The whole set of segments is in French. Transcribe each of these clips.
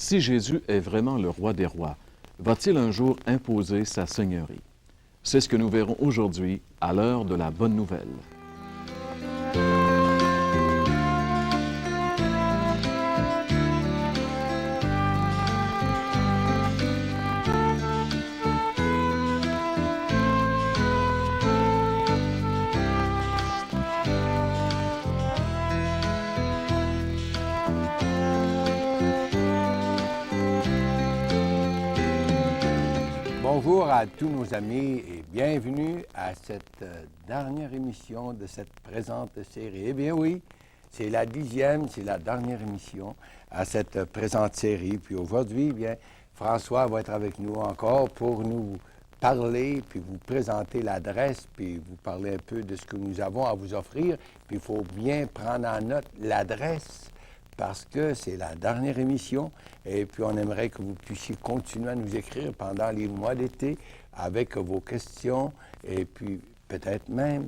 Si Jésus est vraiment le roi des rois, va-t-il un jour imposer sa seigneurie? C'est ce que nous verrons aujourd'hui à l'heure de la bonne nouvelle. Bonjour à tous nos amis et bienvenue à cette dernière émission de cette présente série. Eh bien oui, c'est la 10e, c'est la dernière émission à cette présente série. Puis aujourd'hui, eh bien, François va être avec nous encore pour nous parler, puis vous présenter l'adresse, puis vous parler un peu de ce que nous avons à vous offrir. Puis il faut bien prendre en note l'adresse, parce que c'est la dernière émission et puis on aimerait que vous puissiez continuer à nous écrire pendant les mois d'été avec vos questions et puis peut-être même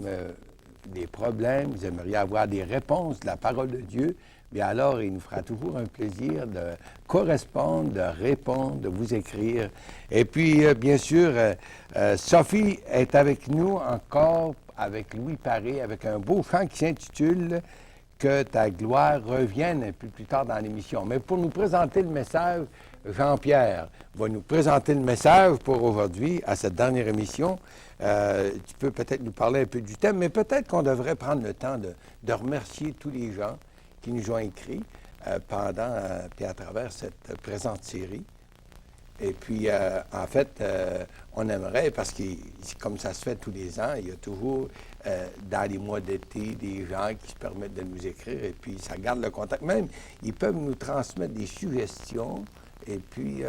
des problèmes. Vous aimeriez avoir des réponses de la parole de Dieu. Bien alors, il nous fera toujours un plaisir de correspondre, de répondre, de vous écrire. Et puis, bien sûr, Sophie est avec nous encore, avec Louis Paré, avec un beau chant qui s'intitule « Que ta gloire revienne » un peu plus tard dans l'émission. Mais pour nous présenter le message, Jean-Pierre va nous présenter le message pour aujourd'hui, à cette dernière émission. Tu peux peut-être nous parler un peu du thème, mais peut-être qu'on devrait prendre le temps de remercier tous les gens qui nous ont écrit pendant et à travers cette présente série. Et puis, en fait, on aimerait, parce que comme ça se fait tous les ans, il y a toujours, dans les mois d'été, des gens qui se permettent de nous écrire, et puis ça garde le contact. Même, ils peuvent nous transmettre des suggestions, et puis,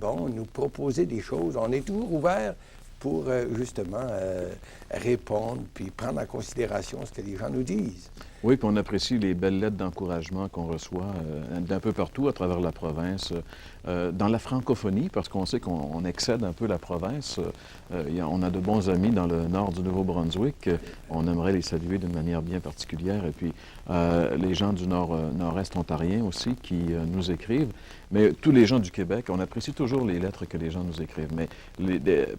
nous proposer des choses. On est toujours ouvert pour, justement, répondre, puis prendre en considération ce que les gens nous disent. Oui, puis on apprécie les belles lettres d'encouragement qu'on reçoit d'un peu partout à travers la province. Dans la francophonie, parce qu'on sait qu'on excède un peu la province, on a de bons amis dans le nord du Nouveau-Brunswick. On aimerait les saluer d'une manière bien particulière. Et puis, les gens du nord-est ontarien aussi qui nous écrivent. Mais tous les gens du Québec, on apprécie toujours les lettres que les gens nous écrivent. Mais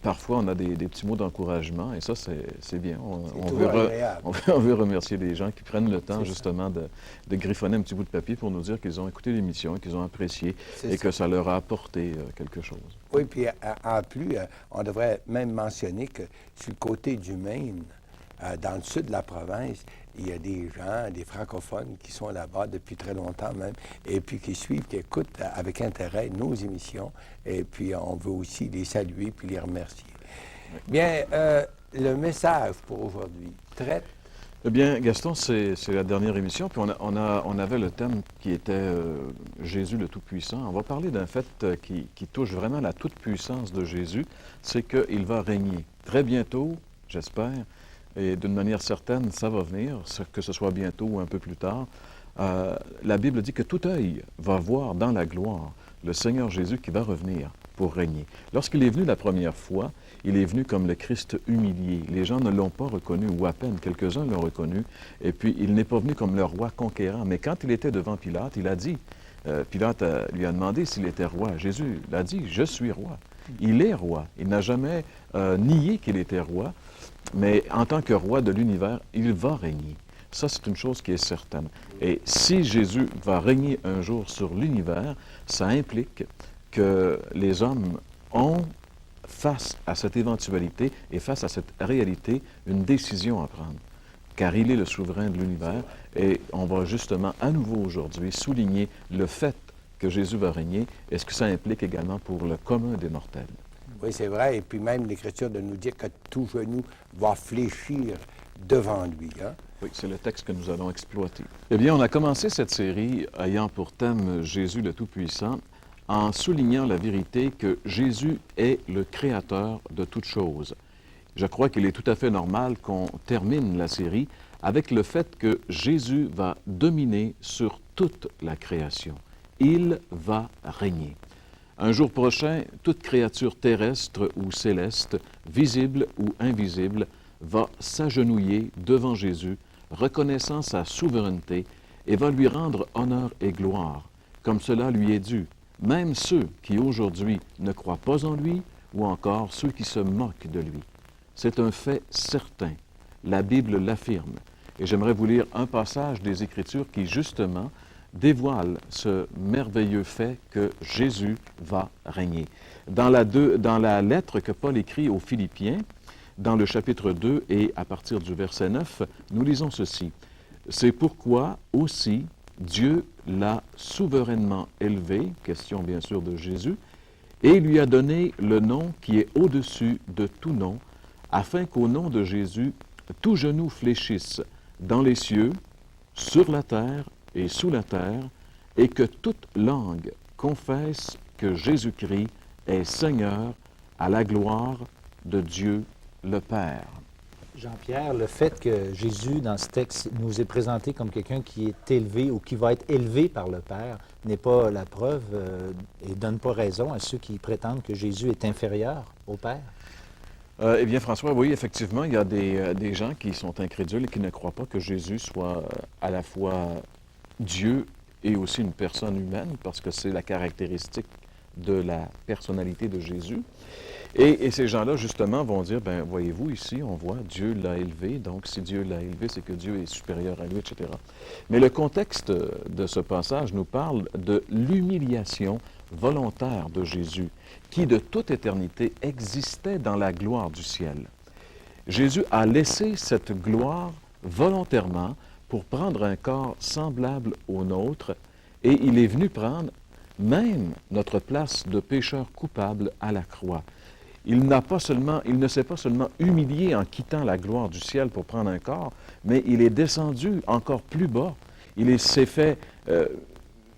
parfois, on a des petits mots d'encouragement et ça, c'est bien. On veut remercier les gens qui prennent le temps, justement, de griffonner un petit bout de papier pour nous dire qu'ils ont écouté l'émission, qu'ils ont apprécié et que ça leur a apporté quelque chose. Oui, puis en plus, on devrait même mentionner que sur le côté du Maine, dans le sud de la province, il y a des gens, des francophones qui sont là-bas depuis très longtemps même, et puis qui suivent, qui écoutent avec intérêt nos émissions, et puis on veut aussi les saluer puis les remercier. Bien, le message pour aujourd'hui traite. Eh bien, Gaston, c'est la dernière émission, puis on avait le thème qui était Jésus le Tout-Puissant. On va parler d'un fait qui touche vraiment la toute-puissance de Jésus, c'est qu'il va régner. Très bientôt, j'espère, et d'une manière certaine, ça va venir, que ce soit bientôt ou un peu plus tard. La Bible dit que tout œil va voir dans la gloire le Seigneur Jésus qui va revenir pour régner. Lorsqu'il est venu la première fois, il est venu comme le Christ humilié. Les gens ne l'ont pas reconnu, ou à peine, quelques-uns l'ont reconnu. Et puis, il n'est pas venu comme le roi conquérant. Mais quand il était devant Pilate, il a dit, Pilate lui a demandé s'il était roi. Jésus l'a dit, « Je suis roi ». Il est roi. Il n'a jamais nié qu'il était roi, mais en tant que roi de l'univers, il va régner. Ça, c'est une chose qui est certaine. Et si Jésus va régner un jour sur l'univers, ça implique que les hommes ont, face à cette éventualité et face à cette réalité, une décision à prendre. Car il est le souverain de l'univers et on va justement à nouveau aujourd'hui souligner le fait que Jésus va régner et ce que ça implique également pour le commun des mortels. Oui, c'est vrai. Et puis même l'Écriture de nous dire que tout genou va fléchir devant lui. Hein? Oui, c'est le texte que nous allons exploiter. Eh bien, on a commencé cette série ayant pour thème Jésus le Tout-Puissant en soulignant la vérité que Jésus est le créateur de toutes choses. Je crois qu'il est tout à fait normal qu'on termine la série avec le fait que Jésus va dominer sur toute la création. Il va régner. Un jour prochain, toute créature terrestre ou céleste, visible ou invisible, va s'agenouiller devant Jésus, reconnaissant sa souveraineté et va lui rendre honneur et gloire, comme cela lui est dû, même ceux qui aujourd'hui ne croient pas en lui ou encore ceux qui se moquent de lui. C'est un fait certain. La Bible l'affirme. Et j'aimerais vous lire un passage des Écritures qui, justement, dévoile ce merveilleux fait que Jésus va régner. Dans la lettre que Paul écrit aux Philippiens, dans le chapitre 2 et à partir du verset 9, nous lisons ceci. « C'est pourquoi aussi Dieu l'a souverainement élevé, question bien sûr de Jésus, et lui a donné le nom qui est au-dessus de tout nom, afin qu'au nom de Jésus, tout genou fléchisse dans les cieux, sur la terre et sous la terre, et que toute langue confesse que Jésus-Christ est Seigneur à la gloire de Dieu le Père. » Jean-Pierre, le fait que Jésus, dans ce texte, nous est présenté comme quelqu'un qui est élevé ou qui va être élevé par le Père n'est pas la preuve et ne donne pas raison à ceux qui prétendent que Jésus est inférieur au Père? Eh bien, François, oui, effectivement, il y a des gens qui sont incrédules et qui ne croient pas que Jésus soit à la fois Dieu et aussi une personne humaine, parce que c'est la caractéristique de la personnalité de Jésus. Et ces gens-là, justement, vont dire, ben voyez-vous, ici, on voit, Dieu l'a élevé, donc si Dieu l'a élevé, c'est que Dieu est supérieur à lui, etc. Mais le contexte de ce passage nous parle de l'humiliation volontaire de Jésus, qui de toute éternité existait dans la gloire du ciel. Jésus a laissé cette gloire volontairement pour prendre un corps semblable au nôtre, et il est venu prendre même notre place de pécheur coupable à la croix. Il ne s'est pas seulement humilié en quittant la gloire du ciel pour prendre un corps, mais il est descendu encore plus bas. Il s'est fait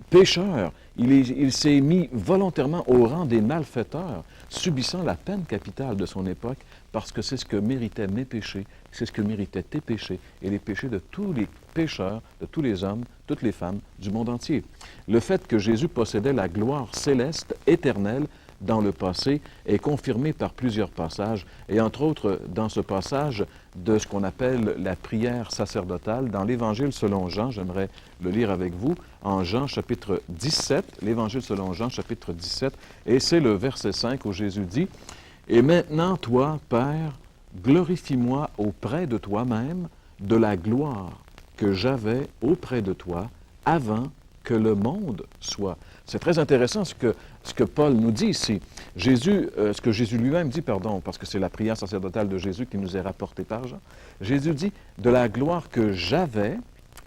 pécheur. Il s'est mis volontairement au rang des malfaiteurs, subissant la peine capitale de son époque, parce que c'est ce que méritaient mes péchés, c'est ce que méritaient tes péchés et les péchés de tous les pécheurs, de tous les hommes, toutes les femmes du monde entier. Le fait que Jésus possédait la gloire céleste, éternelle, dans le passé, est confirmé par plusieurs passages, et entre autres dans ce passage de ce qu'on appelle la prière sacerdotale, dans l'Évangile selon Jean, j'aimerais le lire avec vous, en Jean chapitre 17, l'Évangile selon Jean chapitre 17, et c'est le verset 5 où Jésus dit, « Et maintenant, toi, Père, glorifie-moi auprès de toi-même de la gloire que j'avais auprès de toi avant que le monde soit. » C'est très intéressant ce que Paul nous dit ici. Ce que Jésus lui-même dit, parce que c'est la prière sacerdotale de Jésus qui nous est rapportée par Jean. Jésus dit « de la gloire que j'avais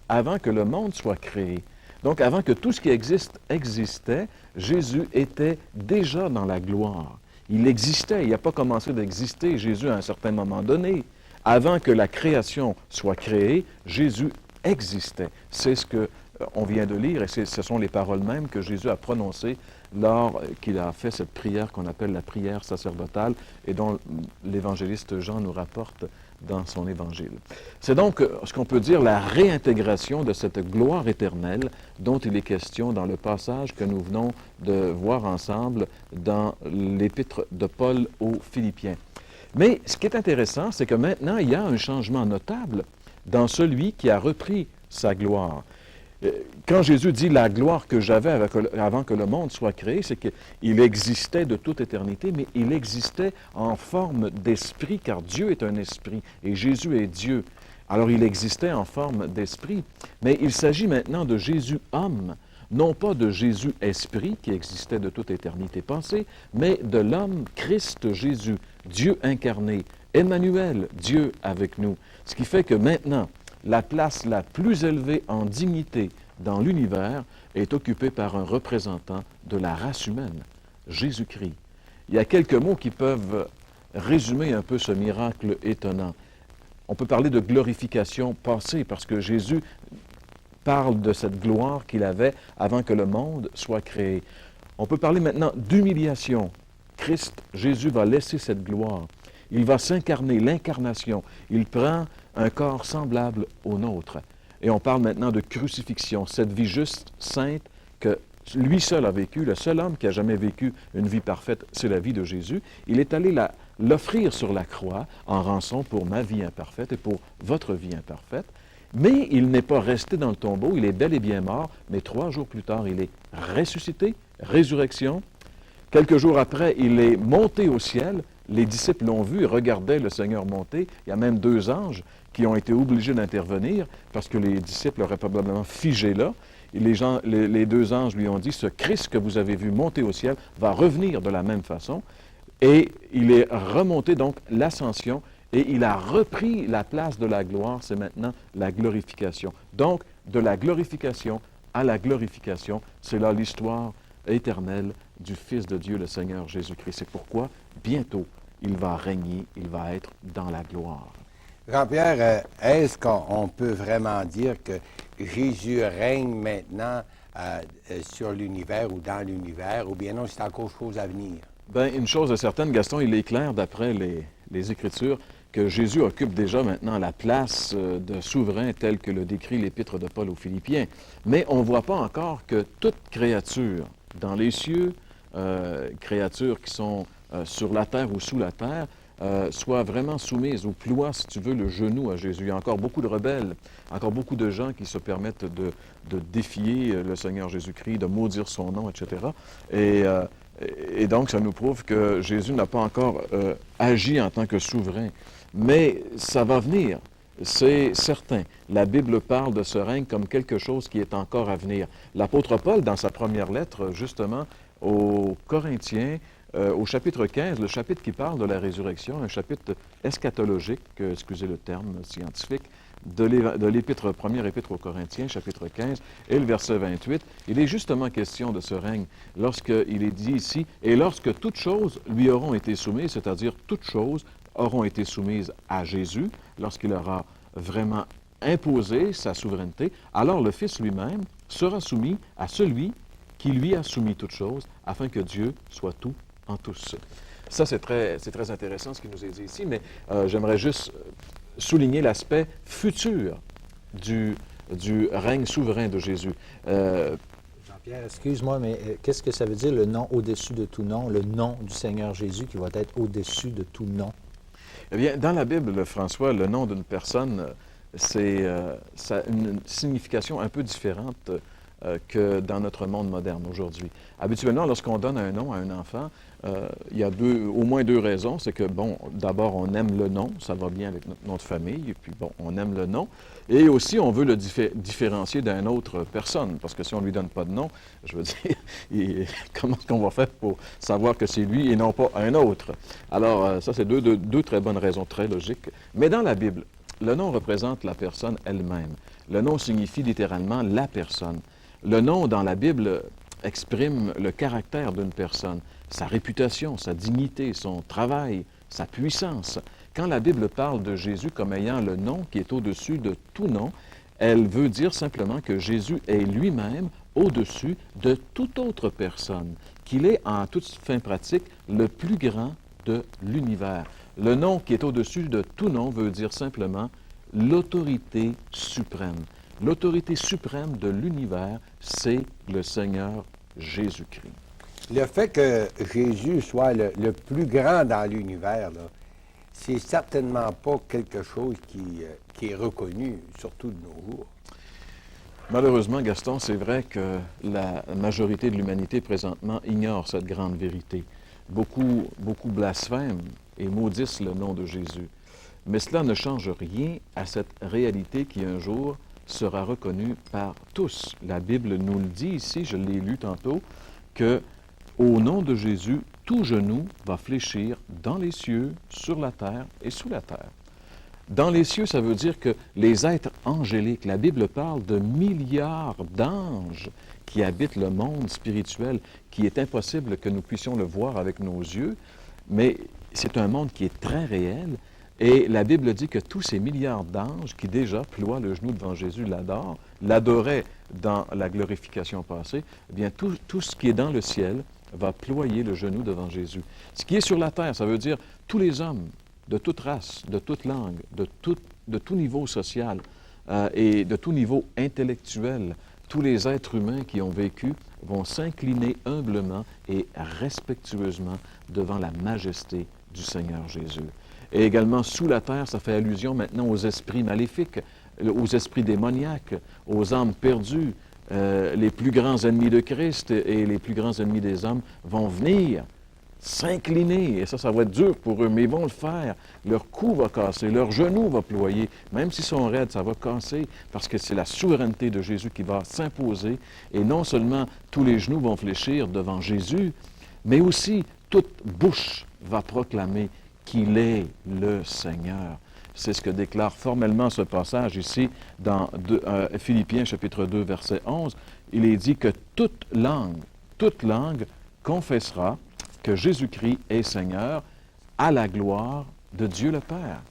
avant que le monde soit créé ». Donc, avant que tout ce qui existe existait, Jésus était déjà dans la gloire. Il existait, il n'a pas commencé d'exister, Jésus, à un certain moment donné. Avant que la création soit créée, Jésus existait. C'est ce qu'on vient de lire, et ce sont les paroles mêmes que Jésus a prononcées lors qu'il a fait cette prière qu'on appelle la prière sacerdotale et dont l'évangéliste Jean nous rapporte dans son évangile. C'est donc ce qu'on peut dire la réintégration de cette gloire éternelle dont il est question dans le passage que nous venons de voir ensemble dans l'épître de Paul aux Philippiens. Mais ce qui est intéressant, c'est que maintenant, il y a un changement notable dans celui qui a repris sa gloire. Quand Jésus dit « la gloire que j'avais avant que le monde soit créé », c'est qu'il existait de toute éternité, mais il existait en forme d'esprit, car Dieu est un esprit et Jésus est Dieu. Alors il existait en forme d'esprit, mais il s'agit maintenant de Jésus homme, non pas de Jésus esprit qui existait de toute éternité passée, mais de l'homme Christ Jésus, Dieu incarné, Emmanuel, Dieu avec nous. Ce qui fait que maintenant, la place la plus élevée en dignité dans l'univers est occupée par un représentant de la race humaine, Jésus-Christ. Il y a quelques mots qui peuvent résumer un peu ce miracle étonnant. On peut parler de glorification passée, parce que Jésus parle de cette gloire qu'il avait avant que le monde soit créé. On peut parler maintenant d'humiliation. Christ, Jésus va laisser cette gloire. Il va s'incarner, l'incarnation. Il prend un corps semblable au nôtre. Et on parle maintenant de crucifixion, cette vie juste, sainte, que lui seul a vécu, le seul homme qui a jamais vécu une vie parfaite, c'est la vie de Jésus. Il est allé l'offrir sur la croix en rançon pour ma vie imparfaite et pour votre vie imparfaite. Mais il n'est pas resté dans le tombeau, il est bel et bien mort, mais 3 jours plus tard, il est ressuscité, résurrection. Quelques jours après, il est monté au ciel. Les disciples l'ont vu et regardaient le Seigneur monter. Il y a même 2 anges qui ont été obligés d'intervenir parce que les disciples auraient probablement figé là. Et les 2 anges lui ont dit, ce Christ que vous avez vu monter au ciel va revenir de la même façon. Et il est remonté, donc, l'ascension, et il a repris la place de la gloire. C'est maintenant la glorification. Donc, de la glorification à la glorification, c'est là l'histoire éternelle du Fils de Dieu, le Seigneur Jésus-Christ. C'est pourquoi, bientôt, il va régner, il va être dans la gloire. Jean-Pierre, est-ce qu'on peut vraiment dire que Jésus règne maintenant sur l'univers ou dans l'univers, ou bien non, c'est encore chose à venir? Bien, une chose est certaine, Gaston, il est clair, d'après les Écritures, que Jésus occupe déjà maintenant la place de souverain tel que le décrit l'Épître de Paul aux Philippiens. Mais on ne voit pas encore que toute créature dans les cieux, créatures qui sont sur la terre ou sous la terre, soit vraiment soumise ou ploie, si tu veux, le genou à Jésus. Il y a encore beaucoup de rebelles, encore beaucoup de gens qui se permettent de défier le Seigneur Jésus-Christ, de maudire son nom, etc. Et donc, ça nous prouve que Jésus n'a pas encore agi en tant que souverain. Mais ça va venir, c'est certain. La Bible parle de ce règne comme quelque chose qui est encore à venir. L'apôtre Paul, dans sa première lettre, justement, aux Corinthiens, au chapitre 15, le chapitre qui parle de la résurrection, un chapitre eschatologique, excusez le terme scientifique, de l'épître, première épître aux Corinthiens, chapitre 15, et le verset 28, il est justement question de ce règne, lorsqu'il est dit ici, « Et lorsque toutes choses lui auront été soumises, c'est-à-dire toutes choses auront été soumises à Jésus, lorsqu'il aura vraiment imposé sa souveraineté, alors le Fils lui-même sera soumis à celui qui lui a soumis toutes choses, afin que Dieu soit tout en tous. » Ça, c'est très intéressant ce qui nous est dit ici, mais j'aimerais juste souligner l'aspect futur du règne souverain de Jésus. Jean-Pierre, excuse-moi, mais qu'est-ce que ça veut dire le nom au-dessus de tout nom, le nom du Seigneur Jésus qui va être au-dessus de tout nom? Eh bien, dans la Bible, François, le nom d'une personne, ça a une signification un peu différente que dans notre monde moderne aujourd'hui. Habituellement, lorsqu'on donne un nom à un enfant, il y a au moins 2 raisons. C'est que, bon, d'abord, on aime le nom, ça va bien avec notre famille, et puis, bon, on aime le nom. Et aussi, on veut le différencier d'une autre personne, parce que si on ne lui donne pas de nom, je veux dire, comment est-ce qu'on va faire pour savoir que c'est lui et non pas un autre? Alors, ça, c'est deux très bonnes raisons, très logiques. Mais dans la Bible, le nom représente la personne elle-même. Le nom signifie littéralement la personne. Le nom, dans la Bible, exprime le caractère d'une personne, sa réputation, sa dignité, son travail, sa puissance. Quand la Bible parle de Jésus comme ayant le nom qui est au-dessus de tout nom, elle veut dire simplement que Jésus est lui-même au-dessus de toute autre personne, qu'il est en toute fin pratique le plus grand de l'univers. Le nom qui est au-dessus de tout nom veut dire simplement l'autorité suprême. L'autorité suprême de l'univers, c'est le Seigneur Jésus-Christ. Le fait que Jésus soit le plus grand dans l'univers, là, c'est certainement pas quelque chose qui est reconnu, surtout de nos jours. Malheureusement, Gaston, c'est vrai que la majorité de l'humanité présentement ignore cette grande vérité. Beaucoup blasphèment et maudissent le nom de Jésus. Mais cela ne change rien à cette réalité qui un jour sera reconnue par tous. La Bible nous le dit ici, je l'ai lu tantôt, que au nom de Jésus, tout genou va fléchir dans les cieux, sur la terre et sous la terre. Dans les cieux, ça veut dire que les êtres angéliques, la Bible parle de milliards d'anges qui habitent le monde spirituel, qui est impossible que nous puissions le voir avec nos yeux, mais c'est un monde qui est très réel. Et la Bible dit que tous ces milliards d'anges qui déjà ploient le genou devant Jésus l'adoraient dans la glorification passée, eh bien tout ce qui est dans le ciel va ployer le genou devant Jésus. Ce qui est sur la terre, ça veut dire tous les hommes, de toute race, de toute langue, de tout niveau social et de tout niveau intellectuel, tous les êtres humains qui ont vécu vont s'incliner humblement et respectueusement devant la majesté du Seigneur Jésus. Et également, sous la terre, ça fait allusion maintenant aux esprits maléfiques, aux esprits démoniaques, aux âmes perdues, les plus grands ennemis de Christ et les plus grands ennemis des hommes vont venir s'incliner, et ça va être dur pour eux, mais ils vont le faire. Leur cou va casser, leur genou va ployer, même s'ils sont raides, ça va casser, parce que c'est la souveraineté de Jésus qui va s'imposer, et non seulement tous les genoux vont fléchir devant Jésus, mais aussi toute bouche va proclamer qu'il est le Seigneur. C'est ce que déclare formellement ce passage ici dans Philippiens chapitre 2, verset 11. Il est dit que toute langue confessera que Jésus-Christ est Seigneur à la gloire de Dieu le Père.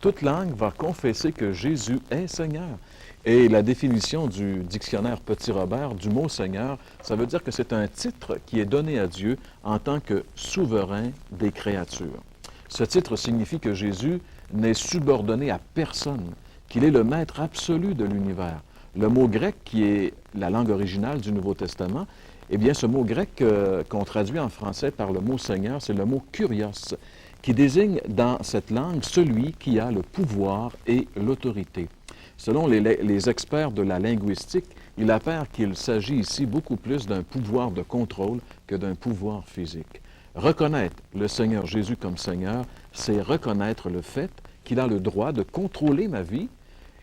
Toute langue va confesser que Jésus est Seigneur. Et la définition du dictionnaire Petit Robert du mot Seigneur, ça veut dire que c'est un titre qui est donné à Dieu en tant que souverain des créatures. Ce titre signifie que Jésus n'est subordonné à personne, qu'il est le maître absolu de l'univers. Le mot grec, qui est la langue originale du Nouveau Testament, eh bien, ce mot grec qu'on traduit en français par le mot Seigneur, c'est le mot kurios, qui désigne dans cette langue celui qui a le pouvoir et l'autorité. Selon les experts de la linguistique, il apparaît qu'il s'agit ici beaucoup plus d'un pouvoir de contrôle que d'un pouvoir physique. Reconnaître le Seigneur Jésus comme Seigneur, c'est reconnaître le fait qu'il a le droit de contrôler ma vie.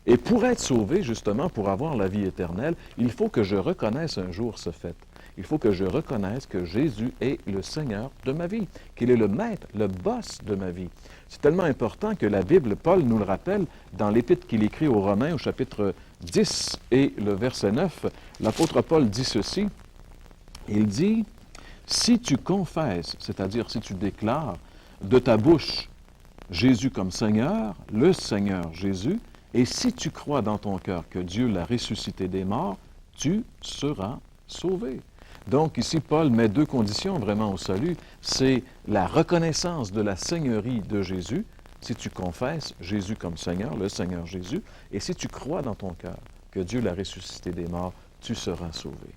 Et pour être sauvé, justement, pour avoir la vie éternelle, il faut que je reconnaisse un jour ce fait. Il faut que je reconnaisse que Jésus est le Seigneur de ma vie, qu'il est le maître, le boss de ma vie. C'est tellement important que la Bible, Paul nous le rappelle dans l'épître qu'il écrit aux Romains au chapitre 10 et le verset 9. L'apôtre Paul dit ceci, il dit « Si tu confesses, c'est-à-dire si tu déclares de ta bouche Jésus comme Seigneur, le Seigneur Jésus, et si tu crois dans ton cœur que Dieu l'a ressuscité des morts, tu seras sauvé. » Donc ici, Paul met deux conditions vraiment au salut. C'est la reconnaissance de la seigneurie de Jésus, si tu confesses Jésus comme Seigneur, le Seigneur Jésus, et si tu crois dans ton cœur que Dieu l'a ressuscité des morts, tu seras sauvé.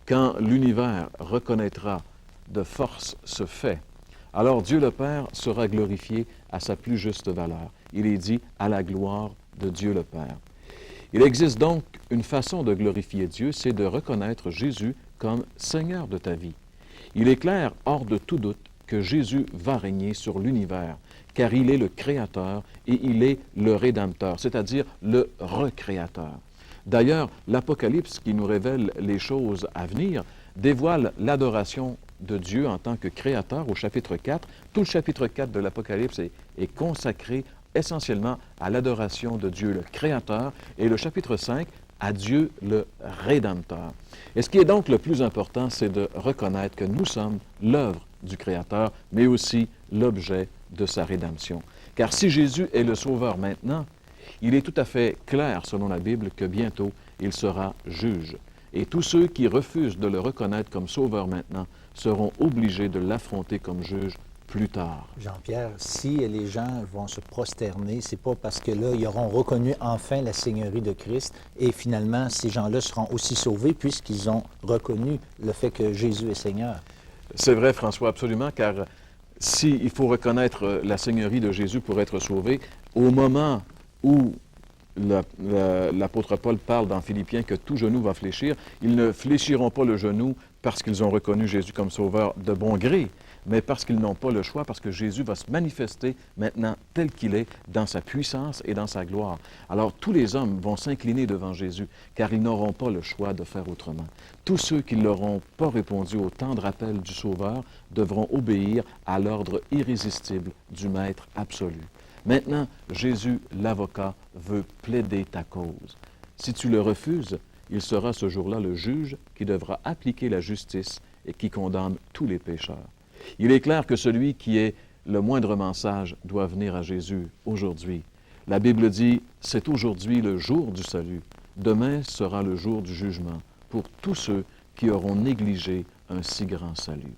Quand l'univers reconnaîtra de force ce fait, alors Dieu le Père sera glorifié à sa plus juste valeur. Il est dit à la gloire de Dieu le Père. Il existe donc une façon de glorifier Dieu, c'est de reconnaître Jésus comme Seigneur de ta vie. Il est clair, hors de tout doute, que Jésus va régner sur l'univers, car il est le Créateur et il est le Rédempteur, c'est-à-dire le Recréateur. D'ailleurs, l'Apocalypse, qui nous révèle les choses à venir, dévoile l'adoration de Dieu en tant que Créateur au chapitre 4. Tout le chapitre 4 de l'Apocalypse est consacré essentiellement à l'adoration de Dieu le Créateur, et le chapitre 5 à Dieu le Rédempteur. Et ce qui est donc le plus important, c'est de reconnaître que nous sommes l'œuvre du Créateur, mais aussi l'objet de sa rédemption. Car si Jésus est le Sauveur maintenant, il est tout à fait clair, selon la Bible, que bientôt, il sera juge. Et tous ceux qui refusent de le reconnaître comme Sauveur maintenant seront obligés de l'affronter comme juge plus tard. Jean-Pierre, si les gens vont se prosterner, c'est pas parce que là, ils auront reconnu enfin la Seigneurie de Christ et finalement, ces gens-là seront aussi sauvés puisqu'ils ont reconnu le fait que Jésus est Seigneur. C'est vrai, François, absolument, car s'il faut reconnaître la Seigneurie de Jésus pour être sauvé, au moment où l'apôtre Paul parle dans Philippiens que tout genou va fléchir, ils ne fléchiront pas le genou parce qu'ils ont reconnu Jésus comme Sauveur de bon gré, mais parce qu'ils n'ont pas le choix, parce que Jésus va se manifester maintenant tel qu'il est, dans sa puissance et dans sa gloire. Alors tous les hommes vont s'incliner devant Jésus, car ils n'auront pas le choix de faire autrement. Tous ceux qui n'auront pas répondu au tendre appel du Sauveur devront obéir à l'ordre irrésistible du Maître absolu. Maintenant, Jésus, l'avocat, veut plaider ta cause. Si tu le refuses, il sera ce jour-là le juge qui devra appliquer la justice et qui condamne tous les pécheurs. Il est clair que celui qui est le moindrement sage doit venir à Jésus aujourd'hui. La Bible dit, c'est aujourd'hui le jour du salut. Demain sera le jour du jugement pour tous ceux qui auront négligé un si grand salut.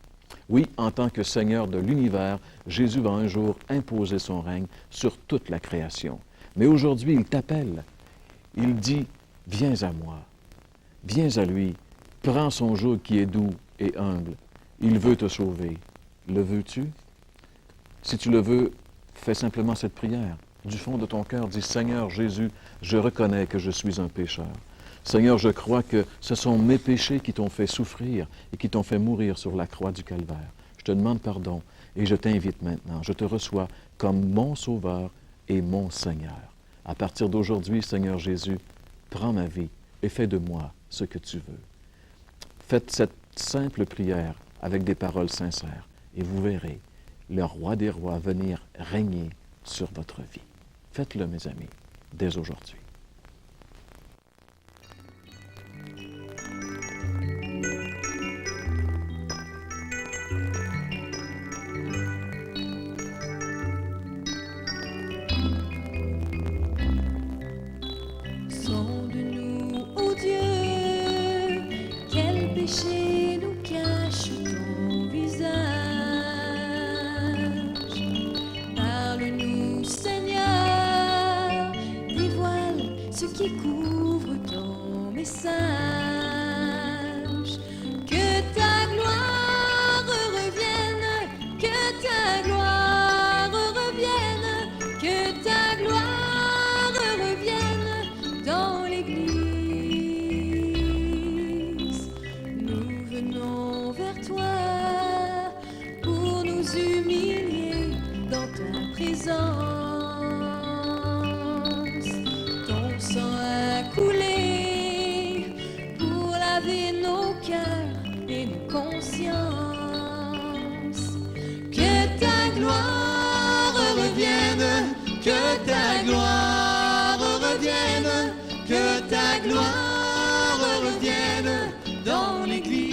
Oui, en tant que Seigneur de l'univers, Jésus va un jour imposer son règne sur toute la création. Mais aujourd'hui, il t'appelle. Il dit, viens à moi, viens à lui, prends son joug qui est doux et humble. Il veut te sauver. Le veux-tu? Si tu le veux, fais simplement cette prière. Du fond de ton cœur, dis, Seigneur Jésus, je reconnais que je suis un pécheur. Seigneur, je crois que ce sont mes péchés qui t'ont fait souffrir et qui t'ont fait mourir sur la croix du calvaire. Je te demande pardon et je t'invite maintenant. Je te reçois comme mon Sauveur et mon Seigneur. À partir d'aujourd'hui, Seigneur Jésus, prends ma vie et fais de moi ce que tu veux. Faites cette simple prière avec des paroles sincères et vous verrez le Roi des rois venir régner sur votre vie. Faites-le, mes amis, dès aujourd'hui. Sonde-nous, ô Dieu, quel péché nous cache ton visage. Parle-nous, Seigneur, dévoile ce qui couvre ton message. Que ta gloire revienne, que ta gloire revienne, que ta gloire revienne dans l'Église. Nous venons vers toi pour nous humilier dans ta présence. Ton sang a coulé pour laver nos cœurs et nos consciences. Que ta gloire revienne, que ta gloire revienne, que ta gloire revienne dans l'Église.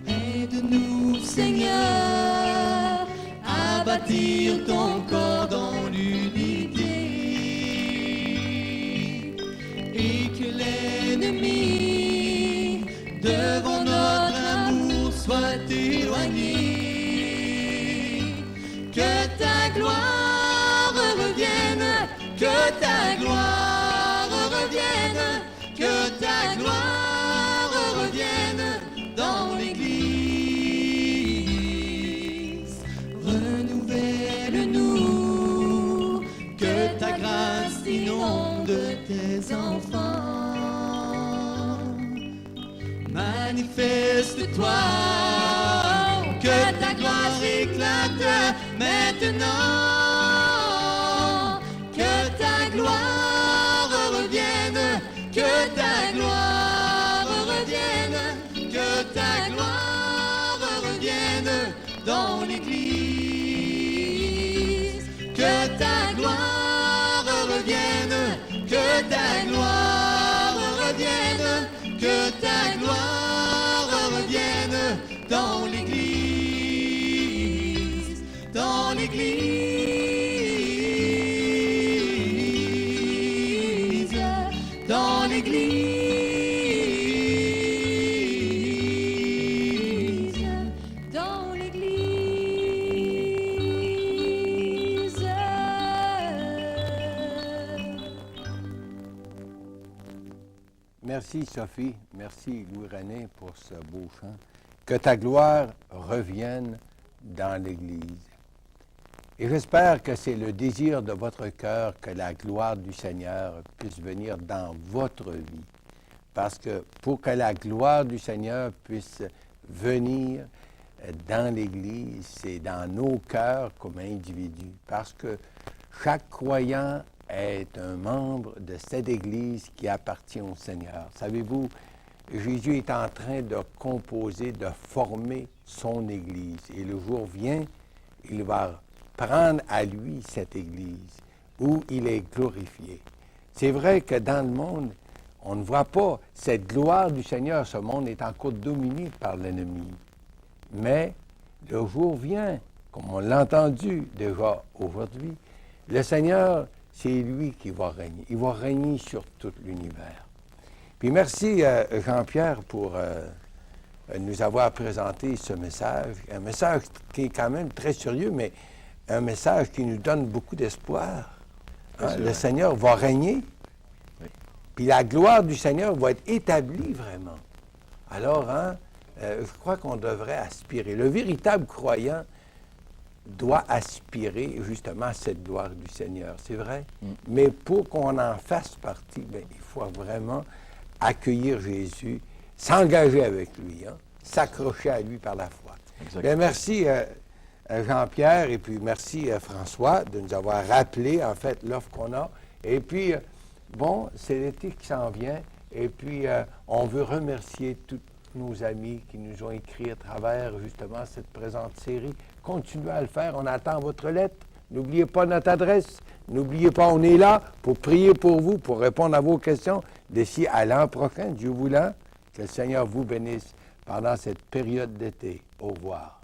Aide-nous, Seigneur, à bâtir ton corps dans l'unité et que l'ennemi devant notre amour soit éloigné. Que ta gloire revienne, que ta gloire revienne, que ta gloire revienne dans l'Église. Renouvelle-nous, que ta grâce inonde tes enfants. Manifeste-toi, que ta gloire éclate maintenant. Que ta gloire revienne, que ta gloire revienne, que ta gloire revienne dans l'Église. Que ta gloire revienne, que ta gloire revienne, que ta gloire revienne dans l'Église, dans l'Église, dans l'Église, dans l'Église. Merci Sophie, merci Louis-René pour ce beau chant. Que ta gloire revienne dans l'Église. Et j'espère que c'est le désir de votre cœur que la gloire du Seigneur puisse venir dans votre vie. Parce que pour que la gloire du Seigneur puisse venir dans l'Église, c'est dans nos cœurs comme individus. Parce que chaque croyant est un membre de cette Église qui appartient au Seigneur. Savez-vous, Jésus est en train de composer, de former son Église. Et le jour vient, il va prendre à lui cette Église où il est glorifié. C'est vrai que dans le monde, on ne voit pas cette gloire du Seigneur. Ce monde est encore dominé par l'ennemi. Mais le jour vient, comme on l'a entendu déjà aujourd'hui, le Seigneur, c'est lui qui va régner. Il va régner sur tout l'univers. Puis merci Jean-Pierre pour nous avoir présenté ce message. Un message qui est quand même très sérieux, mais un message qui nous donne beaucoup d'espoir. Hein? Le Seigneur va régner. Oui. Puis la gloire du Seigneur va être établie vraiment. Alors, je crois qu'on devrait aspirer. Le véritable croyant doit aspirer justement à cette gloire du Seigneur, c'est vrai. Mais pour qu'on en fasse partie, bien, il faut vraiment accueillir Jésus, s'engager avec lui, hein, s'accrocher à lui par la foi. Bien, merci Jean-Pierre et puis merci François de nous avoir rappelé en fait l'offre qu'on a. Et puis, bon, c'est l'été qui s'en vient et puis on veut remercier tous nos amis qui nous ont écrit à travers justement cette présente série. Continuez à le faire, on attend votre lettre. N'oubliez pas notre adresse. N'oubliez pas, on est là pour prier pour vous, pour répondre à vos questions d'ici à l'an prochain, Dieu voulant. Que le Seigneur vous bénisse pendant cette période d'été. Au revoir.